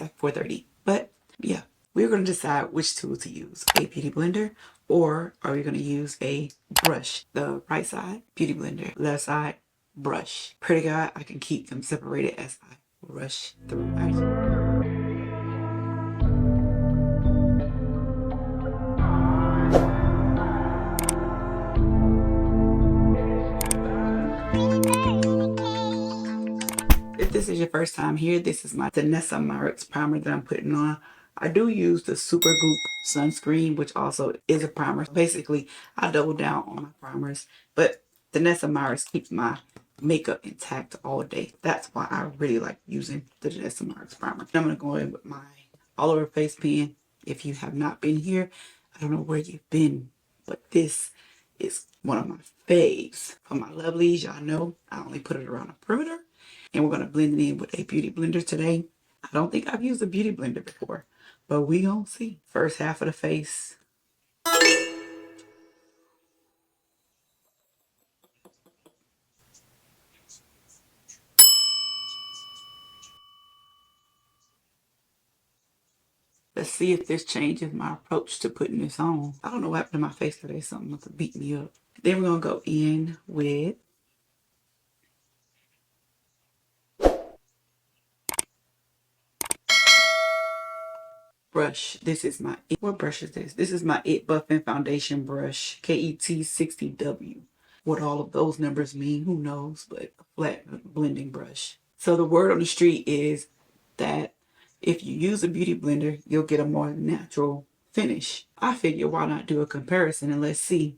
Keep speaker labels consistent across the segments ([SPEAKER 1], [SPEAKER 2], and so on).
[SPEAKER 1] like 4:30. But yeah, we're going to decide which tool to use, a beauty blender, or are we going to use a brush? The right side, beauty blender, left side, brush. Pray to God I can keep them separated as I rush through. If this is your first time here, this is my Danessa Myricks primer that I'm putting on. I do use the Super Goop sunscreen, which also is a primer. Basically, I double down on my primers, but Danessa Myricks keeps my makeup intact all day. That's why I really like using the Danessa Myricks primer. I'm going to go in with my all over face pen. If you have not been here, I don't know where you've been, but this is one of my faves. For my LuvLees, y'all know I only put it around the perimeter. And we're going to blend it in with a beauty blender today. I don't think I've used a beauty blender before, but we gonna see. First half of the face. Let's see if this changes my approach to putting this on. I don't know what happened to my face today. Something must have beat me up. Then we're going to go in with brush. This is my, what brush is this? This is my It Buffing Foundation brush, KET60W. What all of those numbers mean, who knows, but a flat blending brush. So the word on the street is that if you use a beauty blender, you'll get a more natural finish. I figure why not do a comparison and let's see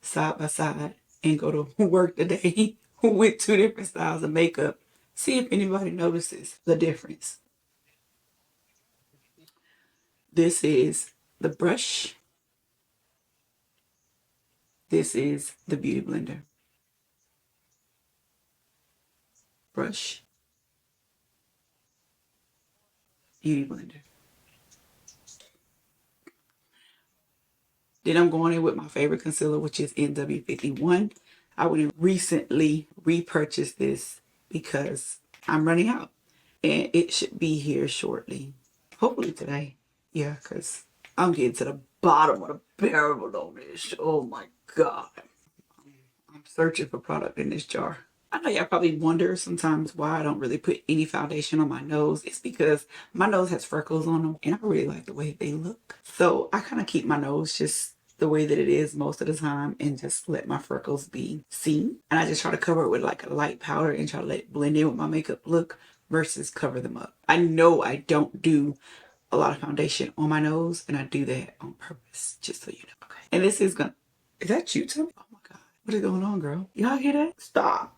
[SPEAKER 1] side by side and go to work today with 2 different styles of makeup. See if anybody notices the difference. This is the brush. This is the beauty blender. Brush. Beauty blender. Then I'm going in with my favorite concealer, which is NW51. I would recently repurchase this because I'm running out. And it should be here shortly. Hopefully today. Yeah, because I'm getting to the bottom of the barrel on this. Oh my God. I'm searching for product in this jar. I know y'all probably wonder sometimes why I don't really put any foundation on my nose. It's because my nose has freckles on them and I really like the way they look. So I kind of keep my nose just the way that it is most of the time and just let my freckles be seen. And I just try to cover it with like a light powder and try to let it blend in with my makeup look versus cover them up. I know I don't do a lot of foundation on my nose and I do that on purpose, just so you know. Okay. And this is gonna, is that you, Tim? Oh my God. What is going on, girl? Y'all hear that? Stop.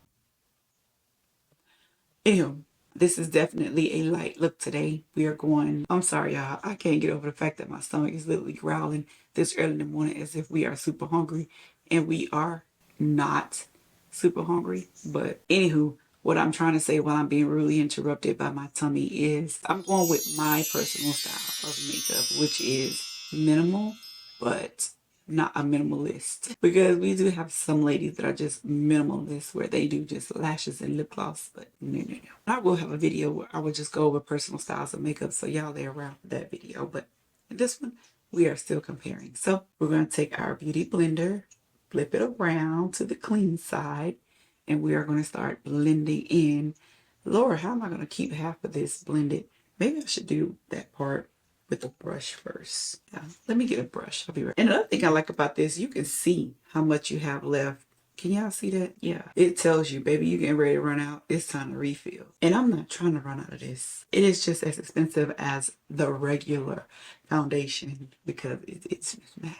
[SPEAKER 1] Ew. This is definitely a light look today. We are going, I'm sorry y'all, I can't get over the fact that my stomach is literally growling this early in the morning as if we are super hungry, and we are not super hungry. But anywho, what I'm trying to say while I'm being rudely interrupted by my tummy is I'm going with my personal style of makeup, which is minimal, but not a minimalist, because we do have some ladies that are just minimalist where they do just lashes and lip gloss, but no. I will have a video where I will just go over personal styles of makeup, so y'all there around for that video, but in this one we are still comparing. So we're going to take our beauty blender, flip it around to the clean side, and we are going to start blending in. Lord, how am I going to keep half of this blended? Maybe I should do that part with a brush first. Yeah, let me get a brush. I'll be right. And another thing I like about this, you can see how much you have left. Can y'all see that? Yeah, it tells you, baby, you're getting ready to run out. It's time to refill. And I'm not trying to run out of this. It is just as expensive as the regular foundation because it's M.A.C.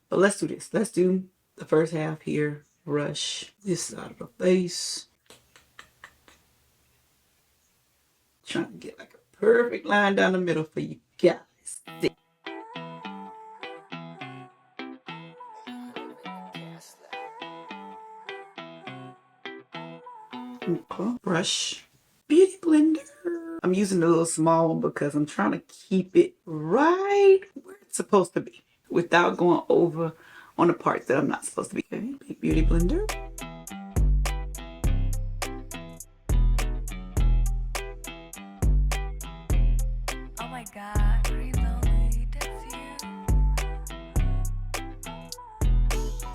[SPEAKER 1] But let's do this. Let's do the first half here. Brush this side of the face. Trying to get like a perfect line down the middle for you guys. Okay. Brush. Beauty blender. I'm using the little small one because I'm trying to keep it right where it's supposed to be without going over on the parts that I'm not supposed to be. Okay. Big beauty blender.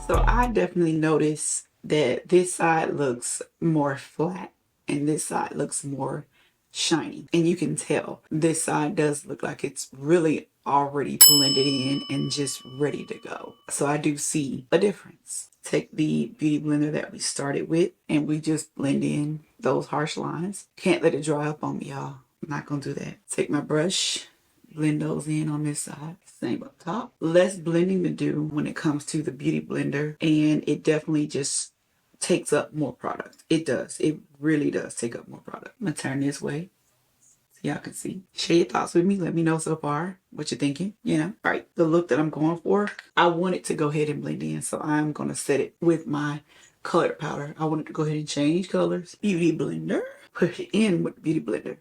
[SPEAKER 1] So I definitely noticed that this side looks more flat and this side looks more shiny. And you can tell this side does look like it's really already blended in and just ready to go. So I do see a difference. Take the beauty blender that we started with and we just blend in those harsh lines. Can't let it dry up on me, y'all. I'm not gonna do that. Take my brush, blend those in on this side. Same up top. Less blending to do when it comes to the beauty blender, and it definitely just takes up more product. It does. It really does take up more product. I'm gonna turn this way so y'all can see. Share your thoughts with me. Let me know so far what you're thinking, you know. All right, the look that I'm going for, I want it to go ahead and blend in, so I'm gonna set it with my colored powder. I want it to go ahead and change colors. Beauty blender. Put it in with the beauty blender.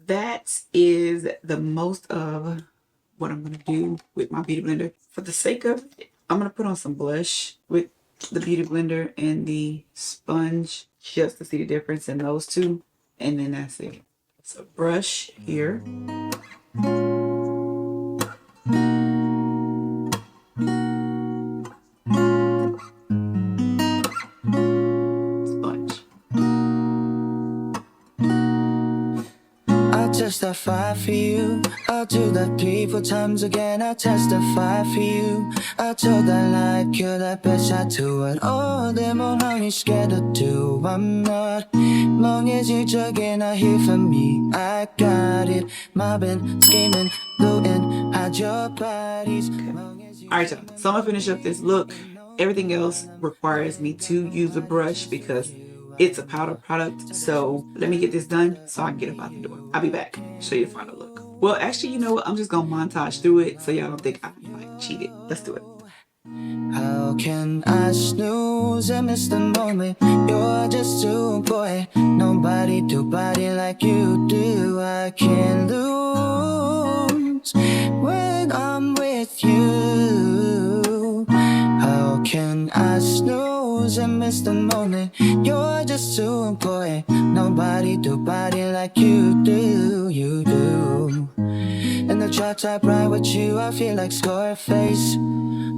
[SPEAKER 1] That is the most of what I'm going to do with my beauty blender. For the sake of it, I'm going to put on some blush with the beauty blender and the sponge just to see the difference in those two. And then that's it. So brush here. Sponge.
[SPEAKER 2] I'll testify for you. I'll do that 3-4 times again. I'll testify for you. I told that lie, kill that bitch. I do it all. Them all how you scared to do. I'm not. Long as you're jogging, I hear from me. I got it. Mobbing, scheming, looting, hide your bodies.
[SPEAKER 1] Alright, y'all. So I'm gonna finish up this look. Everything else requires me to use a brush because it's a powder product. So let me get this done so I can get up out the door. I'll be back. Show you the final look. Well, actually, you know what? I'm just gonna montage through it so y'all don't think I like cheated. Let's do it.
[SPEAKER 2] How can I snooze and miss the moment? You're just too boy. Nobody do body like you do. I can't lose when I'm with you. How can I snooze and miss the moment? You're just too boy. Nobody do body like you do. You do. In the drop top ride with you, I feel like Scarface.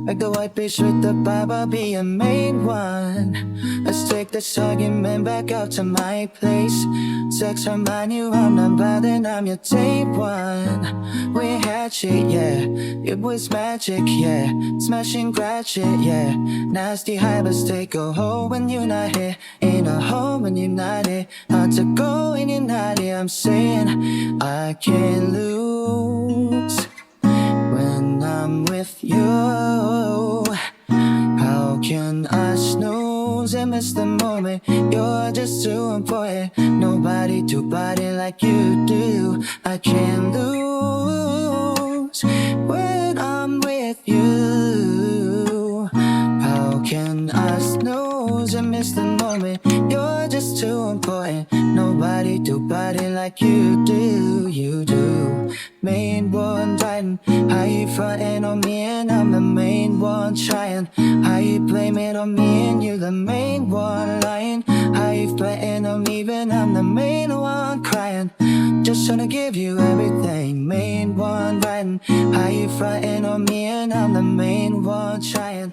[SPEAKER 2] Like the white bitch with the vibe, I'll be your main one. Let's take this argument back out to my place. Sex remind you I'm not bad and I'm your day one. We had shit, yeah. It was magic, yeah. Smashing grad shit, yeah. Nasty hybrids take a hold when you're not here. Ain't a home when you're not here. Hard to go when you're not here. I'm saying I can't lose when I'm with you. How can I snooze and miss the moment? You're just too important. Nobody do body like you do. I can't lose when I'm with you. How can I snooze and miss the moment? You're just too important. Nobody do body like you do. You do. Main one writing. How you frontin' on me and I'm the main one trying? How you blame it on me and you're the main one lying? How you frontin' on me when I'm the main one crying? Just tryna give you everything. Main one writing. How you frontin' on me and I'm the main one trying?